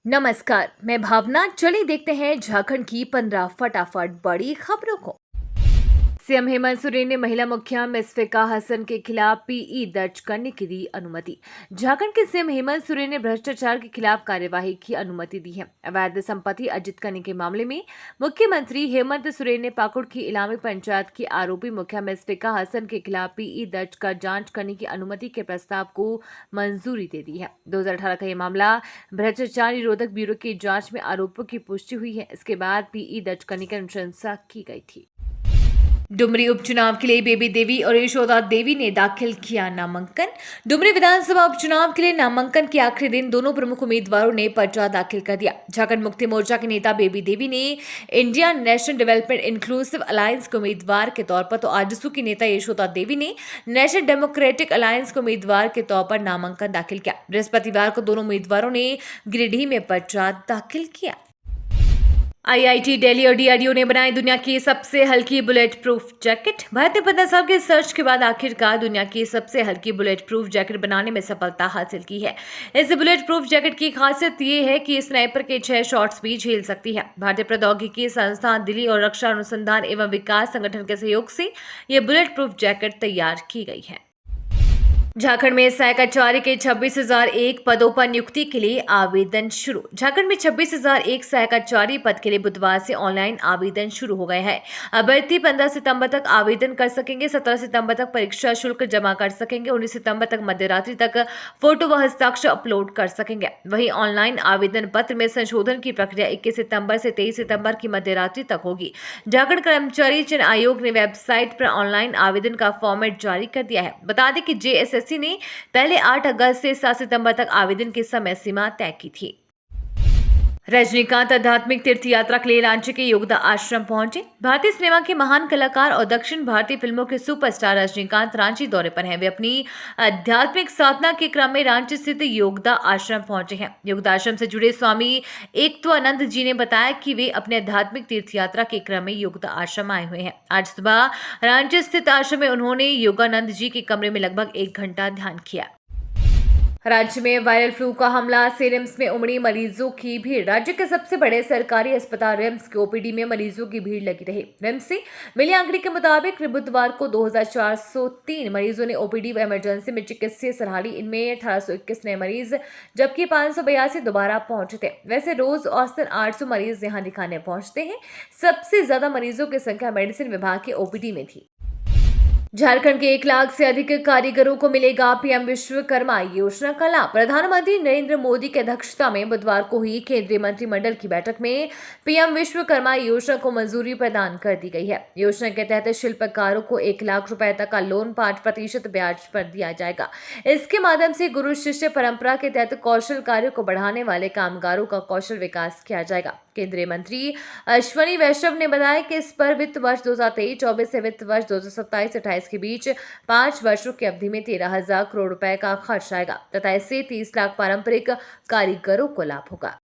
नमस्कार, मैं भावना। चलिए देखते हैं झारखंड की 15 फटाफट बड़ी खबरों को। सीएम हेमंत सोरेन ने महिला मुखिया मुशफिका हसन के खिलाफ पीई दर्ज करने की दी अनुमति। झारखंड के सीएम हेमंत सोरेन ने भ्रष्टाचार के खिलाफ कार्यवाही की अनुमति दी है। अवैध संपत्ति अर्जित करने के मामले में मुख्यमंत्री हेमंत सोरेन ने पाकुड़ की इलामी पंचायत की आरोपी मुखिया मुशफिका हसन के खिलाफ पीई दर्ज कर जांच करने की अनुमति के प्रस्ताव को मंजूरी दे दी है। 2018 का यह मामला भ्रष्टाचार निरोधक ब्यूरो की जांच में आरोपों की पुष्टि हुई है। इसके बाद पीई दर्ज करने की अनुशंसा की गई थी। डुमरी उपचुनाव के लिए बेबी देवी और यशोदा देवी ने दाखिल किया नामांकन। डुमरी विधानसभा उपचुनाव के लिए नामांकन के आखिरी दिन दोनों प्रमुख उम्मीदवारों ने पर्चा दाखिल कर दिया। झारखंड मुक्ति मोर्चा के नेता बेबी देवी ने India national development inclusive alliance के उम्मीदवार के तौर पर तो आजसू की नेता यशोदा देवी ने नेशनल डेमोक्रेटिक अलायंस के उम्मीदवार के तौर पर नामांकन दाखिल किया। बृहस्पतिवार को दोनों उम्मीदवारों ने गिरिडीह में पर्चा दाखिल किया। आईआईटी दिल्ली और डीआरडीओ ने बनाई दुनिया की सबसे हल्की बुलेट प्रूफ जैकेट। भारत ने 15 साल के सर्च के बाद आखिरकार दुनिया की सबसे हल्की बुलेट प्रूफ जैकेट बनाने में सफलता हासिल की है। इस बुलेट प्रूफ जैकेट की खासियत ये है कि स्नाइपर के 6 शॉट्स भी झेल सकती है। भारतीय प्रौद्योगिकी संस्थान दिल्ली और रक्षा अनुसंधान एवं विकास संगठन के सहयोग से यह बुलेट प्रूफ जैकेट तैयार की गई है। झारखंड में सहायक आचार्य के 26,001 पदों पर नियुक्ति के लिए आवेदन शुरू। झारखंड में 26,001 सहायक आचार्य पद के लिए बुधवार से ऑनलाइन आवेदन शुरू हो गए हैं। अभ्यर्थी 15 सितंबर तक आवेदन कर सकेंगे। 17 सितंबर तक परीक्षा शुल्क जमा कर सकेंगे। 19 सितंबर तक मध्यरात्रि तक फोटो व हस्ताक्षर अपलोड कर सकेंगे। वहीं ऑनलाइन आवेदन पत्र में संशोधन की प्रक्रिया 21 सितंबर से 23 सितंबर की मध्यरात्रि तक होगी। झारखंड कर्मचारी चयन आयोग ने वेबसाइट पर ऑनलाइन आवेदन का फॉर्मेट जारी कर दिया है। बता दें कि JSSC ने पहले 8 अगस्त से 7 सितंबर तक आवेदन की समय सीमा तय की थी। रजनीकांत आध्यात्मिक तीर्थ यात्रा के लिए रांची के योगदा आश्रम पहुंचे। भारतीय सिनेमा के महान कलाकार और दक्षिण भारतीय फिल्मों के सुपरस्टार रजनीकांत रांची दौरे पर हैं। वे अपनी आध्यात्मिक साधना के क्रम में रांची स्थित योगदा आश्रम पहुंचे हैं। योगदा आश्रम से जुड़े स्वामी एकत्वानंद जी ने बताया कि वे अपने आध्यात्मिक तीर्थ यात्रा के क्रम में योगदा आश्रम आए हुए हैं। आज सुबह रांची स्थित आश्रम में उन्होंने योगानंद जी के कमरे में लगभग 1 घंटा ध्यान किया। राज्य में वायरल फ्लू का हमला से रिम्स में उमड़ी मरीजों की भीड़। राज्य के सबसे बड़े सरकारी अस्पताल रिम्स के ओपीडी में मरीजों की भीड़ लगी रही। रिम्स से मिली आंकड़े के मुताबिक बुधवार को 2,403 मरीजों ने ओपीडी व इमरजेंसी में चिकित्सीय सलाह ली। इनमें 1821 नए मरीज जबकि 582 दोबारा पहुंचे थे। वैसे रोज औसतन 800 मरीज यहाँ दिखाने पहुंचते हैं। सबसे ज्यादा मरीजों की संख्या मेडिसिन विभाग के ओपीडी में थी। झारखंड के 1 लाख से अधिक कारीगरों को मिलेगा पीएम विश्वकर्मा योजना का लाभ। प्रधानमंत्री नरेंद्र मोदी की अध्यक्षता में बुधवार को हुई केंद्रीय मंत्रिमंडल की बैठक में पीएम विश्वकर्मा योजना को मंजूरी प्रदान कर दी गई है। योजना के तहत शिल्पकारों को 1 लाख रुपए तक का लोन 5% ब्याज पर दिया जाएगा। इसके माध्यम से गुरु शिष्य परंपरा के तहत कौशल कार्यों को बढ़ाने वाले कामगारों का कौशल विकास किया जाएगा। केंद्रीय मंत्री अश्विनी वैष्णव ने बताया कि इस पर वित्त वर्ष 2023-24 से वित्त वर्ष 2027-28 के बीच 5 वर्षों की अवधि में 13,000 करोड़ रुपए का खर्च आएगा तथा इससे 30 लाख पारंपरिक कारीगरों को लाभ होगा।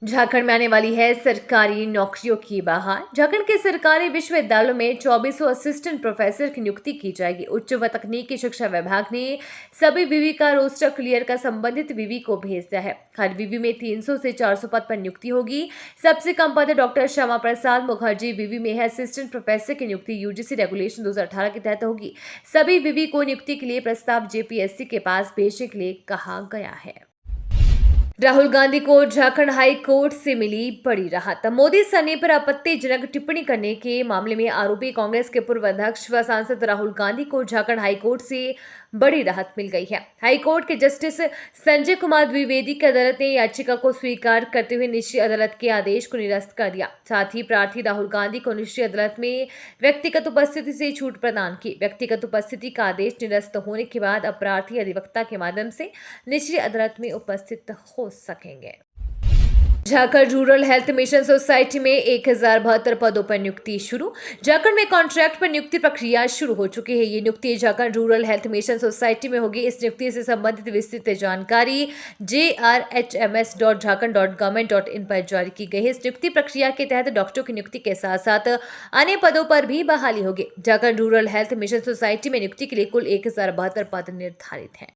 झारखंड में आने वाली है सरकारी नौकरियों की बहार। झारखंड के सरकारी विश्वविद्यालयों में 2400 असिस्टेंट प्रोफेसर की नियुक्ति की जाएगी। उच्च व तकनीकी शिक्षा विभाग ने सभी विवि का रोस्टर क्लियर कर संबंधित विवि को भेज दिया है। हर विवि में 300 से 400 पद पर नियुक्ति होगी। सबसे कम पद डॉक्टर श्यामा प्रसाद मुखर्जी विवि में है। असिस्टेंट प्रोफेसर की नियुक्ति यूजीसी रेगुलेशन 2018 के तहत होगी। सभी विवि को नियुक्ति के लिए प्रस्ताव जेपीएससी के पास भेजने के लिए कहा गया है। राहुल गांधी को झारखंड हाई कोर्ट से मिली बड़ी राहत। मोदी सरने पर आपत्तिजनक टिप्पणी करने के मामले में आरोपी कांग्रेस के पूर्व अध्यक्ष व सांसद राहुल गांधी को झारखंड हाई कोर्ट से बड़ी राहत मिल गई है। हाई कोर्ट के जस्टिस संजय कुमार द्विवेदी की अदालत ने याचिका को स्वीकार करते हुए निचली अदालत के आदेश को निरस्त कर दिया। साथ ही प्रार्थी राहुल गांधी को निचली अदालत में व्यक्तिगत उपस्थिति से छूट प्रदान की। व्यक्तिगत उपस्थिति का आदेश निरस्त होने के बाद अब प्रार्थी अधिवक्ता के माध्यम से निचली अदालत में उपस्थित हो सकेंगे। Jharkhand rural health mission society में 1072 पदों पर नियुक्ति शुरू। झारखंड में कॉन्ट्रैक्ट पर नियुक्ति प्रक्रिया शुरू हो चुकी है। ये नियुक्ति Jharkhand rural health mission society में होगी। इस नियुक्ति से संबंधित विस्तृत जानकारी jrhms.jharkhand.government.in पर जारी की गई है। इस नियुक्ति प्रक्रिया के तहत डॉक्टरों की नियुक्ति के साथ साथ अन्य पदों पर भी बहाली होगी। Jharkhand rural health mission society में नियुक्ति के लिए कुल 1072 पद निर्धारित हैं।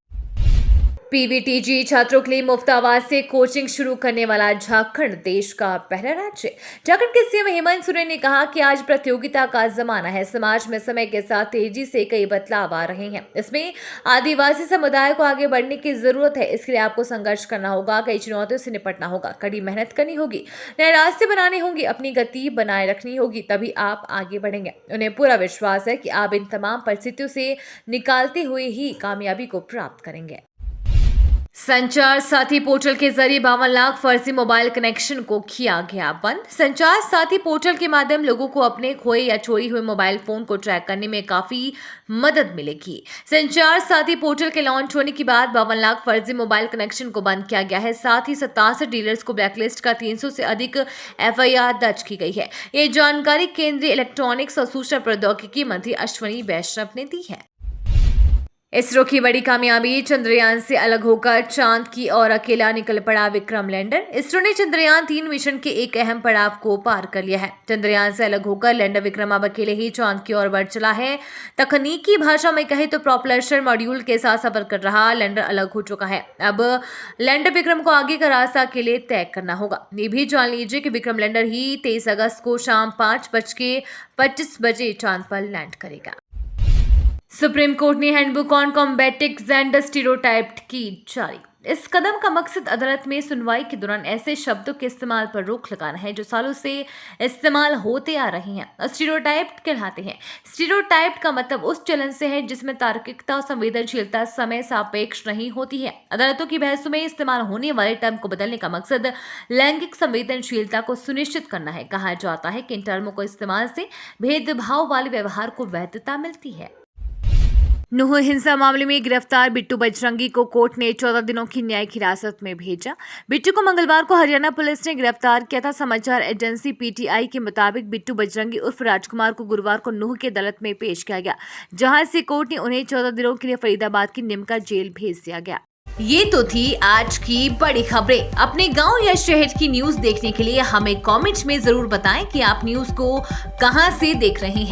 पीवीटीजी छात्रों के लिए मुफ्त आवाज से कोचिंग शुरू करने वाला झारखंड देश का पहला राज्य। झारखंड के सीएम हेमंत सोरेन ने कहा कि आज प्रतियोगिता का जमाना है। समाज में समय के साथ तेजी से कई बदलाव आ रहे हैं। इसमें आदिवासी समुदाय को आगे बढ़ने की जरूरत है। इसके लिए आपको संघर्ष करना होगा, कई चुनौतियों से निपटना होगा, कड़ी मेहनत करनी होगी, नए रास्ते बनाने होंगे, अपनी गति बनाए रखनी होगी, तभी आप आगे बढ़ेंगे। उन्हें पूरा विश्वास है कि आप इन तमाम परिस्थितियों से निकालते हुए ही कामयाबी को प्राप्त करेंगे। संचार साथी पोर्टल के जरिए 52 लाख फर्जी मोबाइल कनेक्शन को किया गया बंद। संचार साथी पोर्टल के माध्यम लोगों को अपने खोए या चोरी हुए मोबाइल फोन को ट्रैक करने में काफी मदद मिलेगी। संचार साथी पोर्टल के लॉन्च होने के बाद 52 लाख फर्जी मोबाइल कनेक्शन को बंद किया गया है। साथ ही 67 डीलर्स को ब्लैकलिस्ट कर 300 से अधिक FIR दर्ज की गई है। ये जानकारी केंद्रीय इलेक्ट्रॉनिक्स और सूचना प्रौद्योगिकी मंत्री अश्विनी वैष्णव ने दी है। इसरो की बड़ी कामयाबी, चंद्रयान से अलग होकर चांद की ओर अकेला निकल पड़ा विक्रम लैंडर। इसरो ने चंद्रयान 3 मिशन के एक अहम पड़ाव को पार कर लिया है। चंद्रयान से अलग होकर लैंडर विक्रम अब अकेले ही चांद की ओर बढ़ चला है। तकनीकी भाषा में कहे तो प्रोपल्शन मॉड्यूल के साथ सफर कर रहा लैंडर अलग हो चुका है। अब लैंडर विक्रम को आगे का रास्ता अकेले तय करना होगा। ये भी जान लीजिए कि विक्रम लैंडर ही 23 अगस्त को शाम 5:25 बजे चांद पर लैंड करेगा। सुप्रीम कोर्ट ने handbook on combating gender stereotype की जारी। इस कदम का मकसद अदालत में सुनवाई के दौरान ऐसे शब्दों के इस्तेमाल पर रोक लगाना है जो सालों से इस्तेमाल होते आ रहे हैं। स्टीरियोटाइप कहलाते हैं। स्टीरियोटाइप का मतलब उस चलन से है जिसमें तार्किकता और संवेदनशीलता समय सापेक्ष नहीं होती है। अदालतों की बहसों में इस्तेमाल होने वाले टर्म को बदलने का मकसद लैंगिक संवेदनशीलता को सुनिश्चित करना है। कहा जाता है कि इन टर्मों को इस्तेमाल से भेदभाव वाले व्यवहार को वैधता मिलती है। नूह हिंसा मामले में गिरफ्तार बिट्टू बजरंगी को कोर्ट ने 14 दिनों की न्यायिक हिरासत में भेजा। बिट्टू को मंगलवार को हरियाणा पुलिस ने गिरफ्तार किया था। समाचार एजेंसी PTI के मुताबिक बिट्टू बजरंगी उर्फ राजकुमार को गुरुवार को नूह की अदालत में पेश किया गया, जहां से कोर्ट ने उन्हें 14 दिनों के लिए फरीदाबाद की निमका जेल भेज दिया गया। ये तो थी आज की बड़ी खबरें। अपने गांव या शहर की न्यूज देखने के लिए हमें कमेंट्स में जरूर बताएं कि आप न्यूज को कहां से देख रहे हैं।